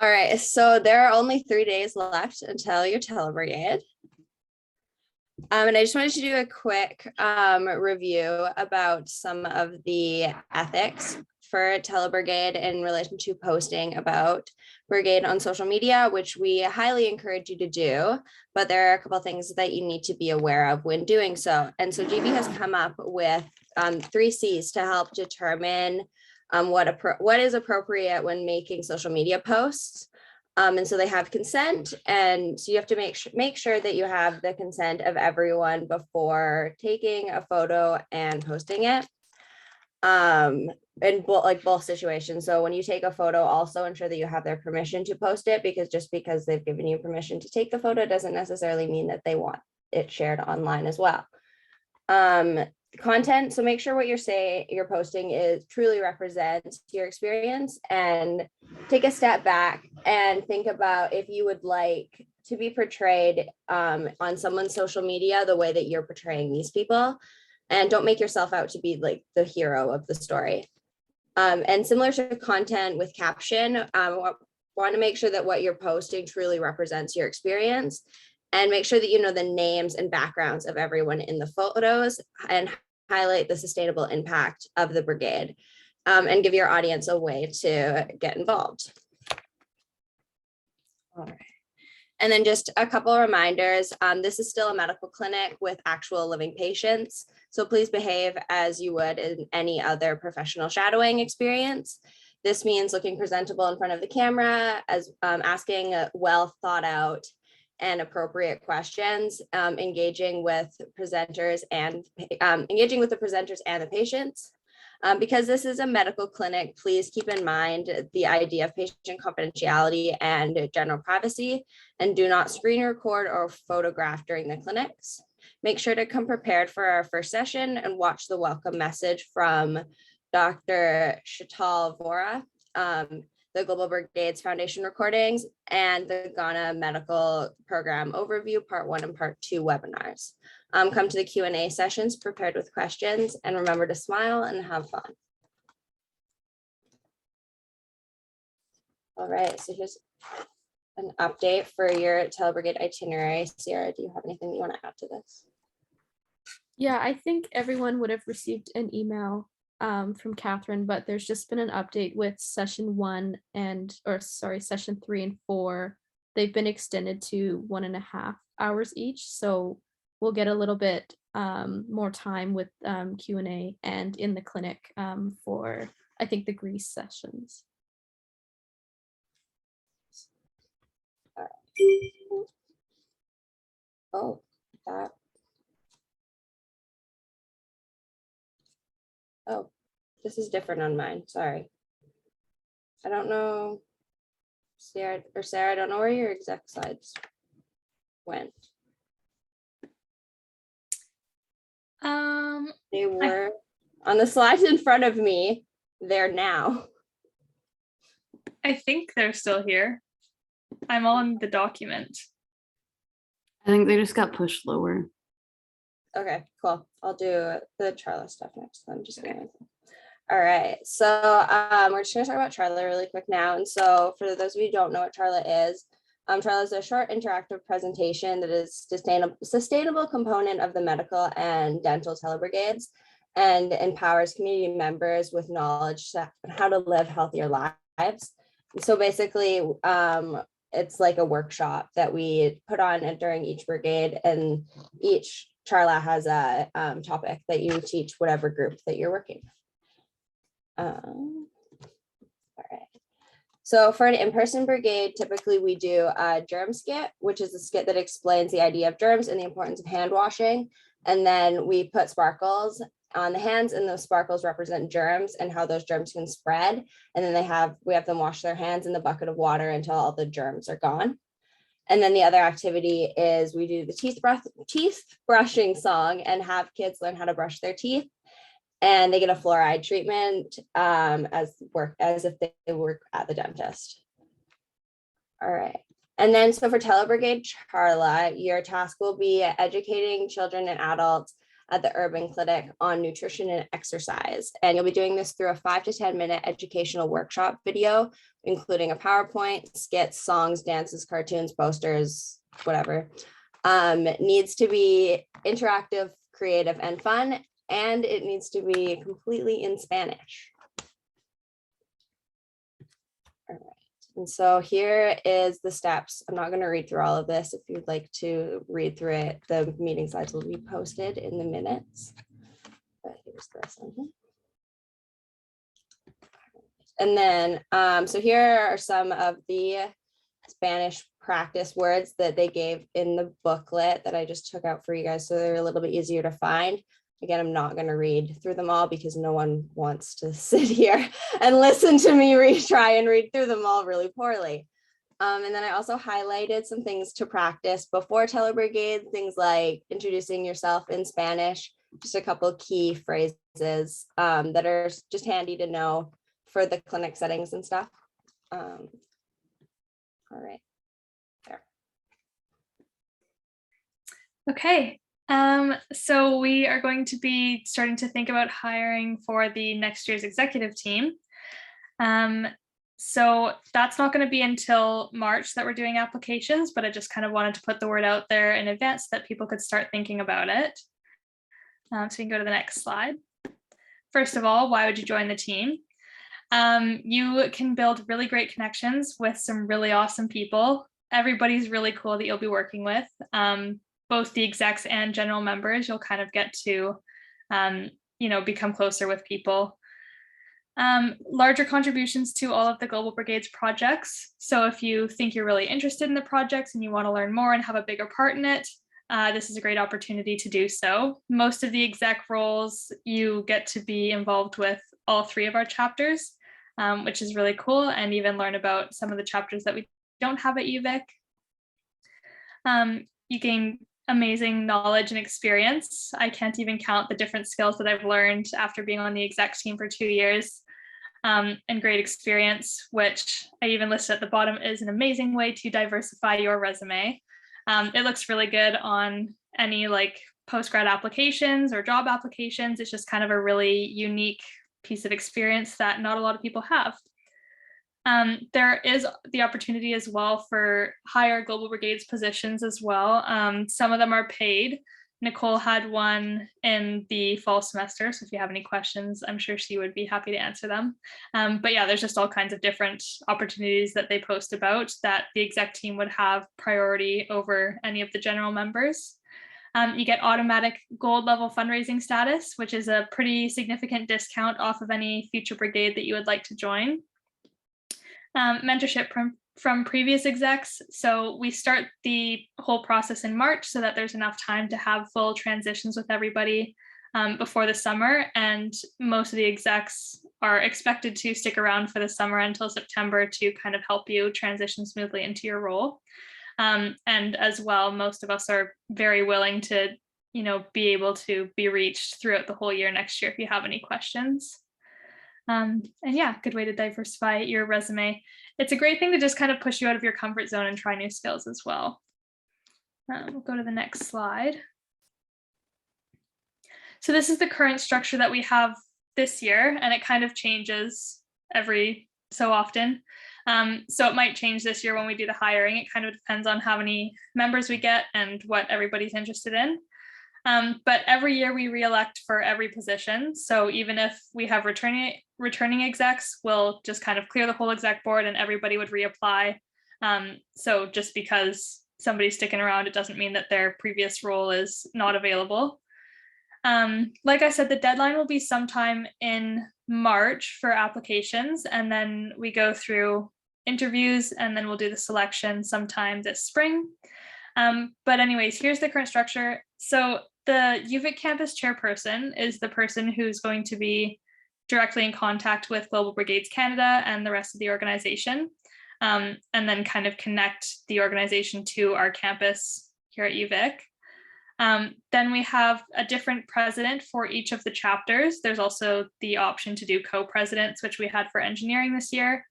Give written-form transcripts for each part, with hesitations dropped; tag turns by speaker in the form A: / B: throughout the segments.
A: All right, so there are only 3 days left until your telebrigade. And I just wanted to do a quick review about some of the ethics for telebrigade in relation to posting about brigade on social media, which we highly encourage you to do. But there are a couple of things that you need to be aware of when doing so. And so GB has come up with 3 C's to help determine what is appropriate when making social media posts. And so they have consent, and so you have to make sure that you have the consent of everyone before taking a photo and posting it. In both situations. So when you take a photo, also ensure that you have their permission to post it, because just because they've given you permission to take the photo doesn't necessarily mean that they want it shared online as well. Content, so make sure what you're posting is truly represents your experience, and take a step back and think about if you would like to be portrayed on someone's social media the way that you're portraying these people, and don't make yourself out to be like the hero of the story. And similar to content with caption, want to make sure that what you're posting truly represents your experience, and make sure that you know the names and backgrounds of everyone in the photos, and highlight the sustainable impact of the brigade, and give your audience a way to get involved. All right. And then just a couple of reminders. This is still a medical clinic with actual living patients, so please behave as you would in any other professional shadowing experience. This means looking presentable in front of the camera, as asking well thought out and appropriate questions, engaging with the presenters and the patients. Because this is a medical clinic, please keep in mind the idea of patient confidentiality and general privacy, and do not screen record or photograph during the clinics. Make sure to come prepared for our first session and watch the welcome message from Dr. Sheetal Vora, the Global Brigades Foundation recordings, and the Ghana Medical Program Overview Part 1 and Part 2 webinars. Come to the Q&A sessions prepared with questions, and remember to smile and have fun. All right, so here's an update for your telebrigade itinerary. Sierra, do you have anything you want to add to this?
B: Yeah, I think everyone would have received an email from Catherine, but there's just been an update with session 3 and 4. They've been extended to 1.5 hours each, so we'll get a little bit more time with Q&A and in the clinic for, I think, the Greece sessions.
A: Oh, that. Oh, this is different on mine. Sorry. I don't know, Sarah, I don't know where your exec slides went. They were on the slides in front of me. They're now.
C: I think they're still here. I'm on the document.
D: I think they just got pushed lower.
A: Okay, cool. I'll do the Charla stuff next. I'm just gonna. All right, so we're just gonna talk about Charla really quick now. And so for those of you who don't know what Charla is a short interactive presentation that is sustainable component of the medical and dental telebrigades, and empowers community members with knowledge on how to live healthier lives. So basically, it's like a workshop that we put on during each brigade, and each Charla has a topic that you teach whatever group that you're working. All right. So for an in-person brigade, typically we do a germ skit, which is a skit that explains the idea of germs and the importance of hand washing. And then we put sparkles on the hands, and those sparkles represent germs and how those germs can spread. And then we have them wash their hands in the bucket of water until all the germs are gone. And then the other activity is we do the teeth brushing song and have kids learn how to brush their teeth. And they get a fluoride treatment as if they work at the dentist. All right. And then so for telebrigade Charla, your task will be educating children and adults at the Urban Clinic on nutrition and exercise. And you'll be doing this through a 5 to 10 minute educational workshop video, including a PowerPoint, skits, songs, dances, cartoons, posters, whatever. It needs to be interactive, creative, and fun, and it needs to be completely in Spanish. All right. And so here is the steps. I'm not going to read through all of this. If you'd like to read through it, the meeting slides will be posted in the minutes. But here's this one. And then, so here are some of the Spanish practice words that they gave in the booklet that I just took out for you guys, so they're a little bit easier to find. Again, I'm not going to read through them all because no one wants to sit here and listen to me try and read through them all really poorly. And then I also highlighted some things to practice before telebrigade, things like introducing yourself in Spanish, just a couple key phrases that are just handy to know for the clinic settings and stuff. All right. There.
C: Okay. So we are going to be starting to think about hiring for the next year's executive team. So that's not going to be until March that we're doing applications, but I just kind of wanted to put the word out there in advance so that people could start thinking about it. So we can go to the next slide. First of all, why would you join the team? You can build really great connections with some really awesome people. Everybody's really cool that you'll be working with. Both the execs and general members, you'll kind of get to, become closer with people. Larger contributions to all of the Global Brigades projects. So if you think you're really interested in the projects and you want to learn more and have a bigger part in it, this is a great opportunity to do so. Most of the exec roles, you get to be involved with all 3 of our chapters, which is really cool, and even learn about some of the chapters that we don't have at UVic. You gain amazing knowledge and experience. I can't even count the different skills that I've learned after being on the exec team for 2 years, and great experience, which I even listed at the bottom is an amazing way to diversify your resume. It looks really good on any like post-grad applications or job applications. It's just kind of a really unique piece of experience that not a lot of people have. There is the opportunity as well for higher Global Brigades positions as well. Some of them are paid. Nicole had one in the fall semester, so if you have any questions, I'm sure she would be happy to answer them. But yeah, there's just all kinds of different opportunities that they post about that the exec team would have priority over any of the general members. You get automatic gold level fundraising status, which is a pretty significant discount off of any future brigade that you would like to join. Mentorship from previous execs. So we start the whole process in March so that there's enough time to have full transitions with everybody before the summer. And most of the execs are expected to stick around for the summer until September to kind of help you transition smoothly into your role. And as well, most of us are very willing to, be able to be reached throughout the whole year next year if you have any questions. And yeah, good way to diversify your resume. It's a great thing to just kind of push you out of your comfort zone and try new skills as well. We'll go to the next slide. So this is the current structure that we have this year, and it kind of changes every so often. So it might change this year when we do the hiring. It kind of depends on how many members we get and what everybody's interested in. But every year we re-elect for every position. So even if we have returning execs, we'll just kind of clear the whole exec board and everybody would reapply. So just because somebody's sticking around, it doesn't mean that their previous role is not available. Like I said, the deadline will be sometime in March for applications, and then we go through interviews, and then we'll do the selection sometime this spring. But anyways, here's the current structure. So the UVic campus chairperson is the person who's going to be directly in contact with Global Brigades Canada and the rest of the organization, and then kind of connect the organization to our campus here at UVic. Then we have a different president for each of the chapters. There's also the option to do co-presidents, which we had for engineering this year.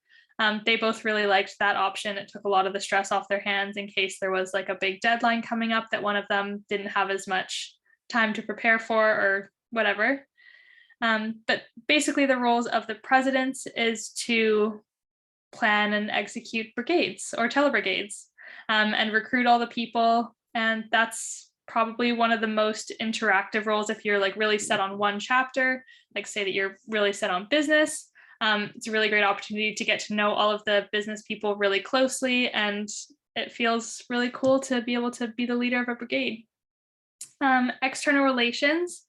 C: They both really liked that option. It took a lot of the stress off their hands in case there was like a big deadline coming up that one of them didn't have as much time to prepare for or whatever. But basically the roles of the presidents is to plan and execute brigades or telebrigades, and recruit all the people. And that's probably one of the most interactive roles if you're like really set on one chapter, like say that you're really set on business. It's a really great opportunity to get to know all of the business people really closely, and it feels really cool to be able to be the leader of a brigade. External relations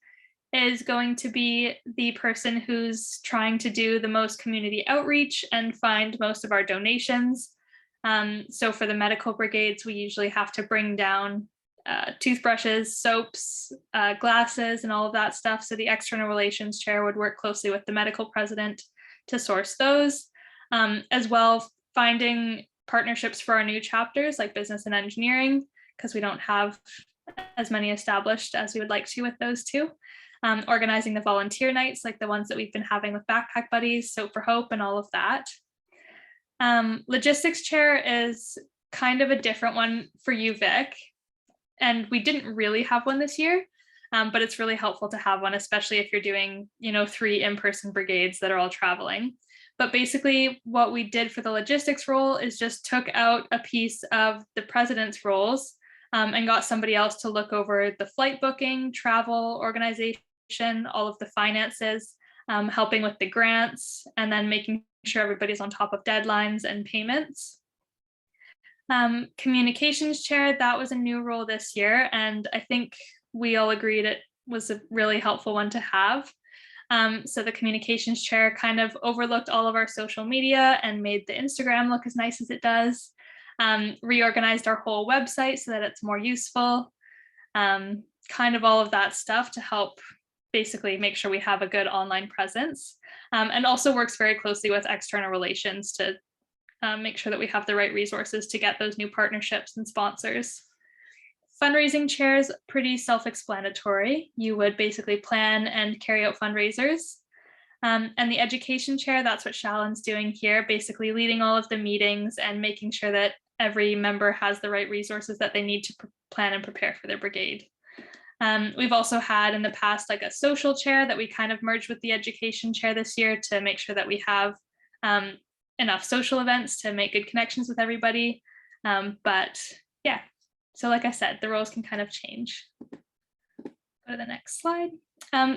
C: is going to be the person who's trying to do the most community outreach and find most of our donations. So for the medical brigades, we usually have to bring down toothbrushes, soaps, glasses, and all of that stuff. So the external relations chair would work closely with the medical president to source those, as well finding partnerships for our new chapters like business and engineering, because we don't have as many established as we would like to with those two. Organizing the volunteer nights like the ones that we've been having with Backpack Buddies, Soap for Hope, and all of that. Logistics chair is kind of a different one for you, Vic, and we didn't really have one this year, but it's really helpful to have one, especially if you're doing, 3 in-person brigades that are all traveling. But basically what we did for the logistics role is just took out a piece of the president's roles, and got somebody else to look over the flight booking, travel organization, all of the finances, helping with the grants, and then making sure everybody's on top of deadlines and payments. Communications chair, that was a new role this year, and I think we all agreed it was a really helpful one to have. So the communications chair kind of overlooked all of our social media and made the Instagram look as nice as it does. Reorganized our whole website so that it's more useful. Kind of all of that stuff to help basically make sure we have a good online presence, and also works very closely with external relations to make sure that we have the right resources to get those new partnerships and sponsors. Fundraising chair is pretty self-explanatory. You would basically plan and carry out fundraisers. And the education chair, that's what Shallon's doing here, basically leading all of the meetings and making sure that every member has the right resources that they need to plan and prepare for their brigade. We've also had in the past like a social chair that we kind of merged with the education chair this year to make sure that we have enough social events to make good connections with everybody. But yeah, so like I said, the roles can kind of change. Go to the next slide.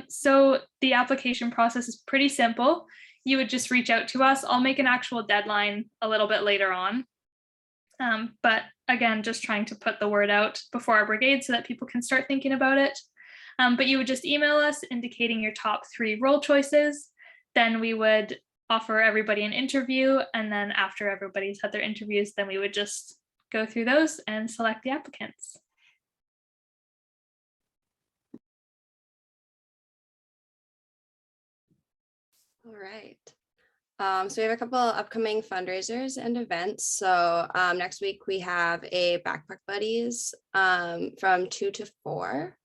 C: So the application process is pretty simple. You would just reach out to us. I'll make an actual deadline a little bit later on. But again, just trying to put the word out before our brigade so that people can start thinking about it. But you would just email us indicating your top 3 role choices. Then we would offer everybody an interview. And then after everybody's had their interviews, then we would just go through those and select the applicants.
A: All right. So we have a couple upcoming fundraisers and events. So next week we have a Backpack Buddies from 2 to 4,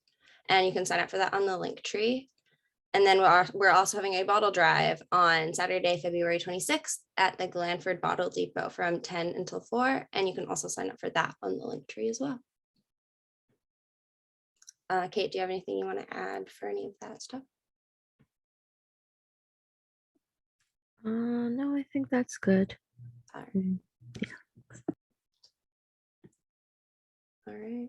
A: and you can sign up for that on the Linktree. And then we're also having a bottle drive on Saturday, February 26th at the Glanford Bottle Depot from 10 until 4, and you can also sign up for that on the Linktree as well. Kate, do you have anything you want to add for any of that stuff?
B: No, I think that's good.
A: All right. All right.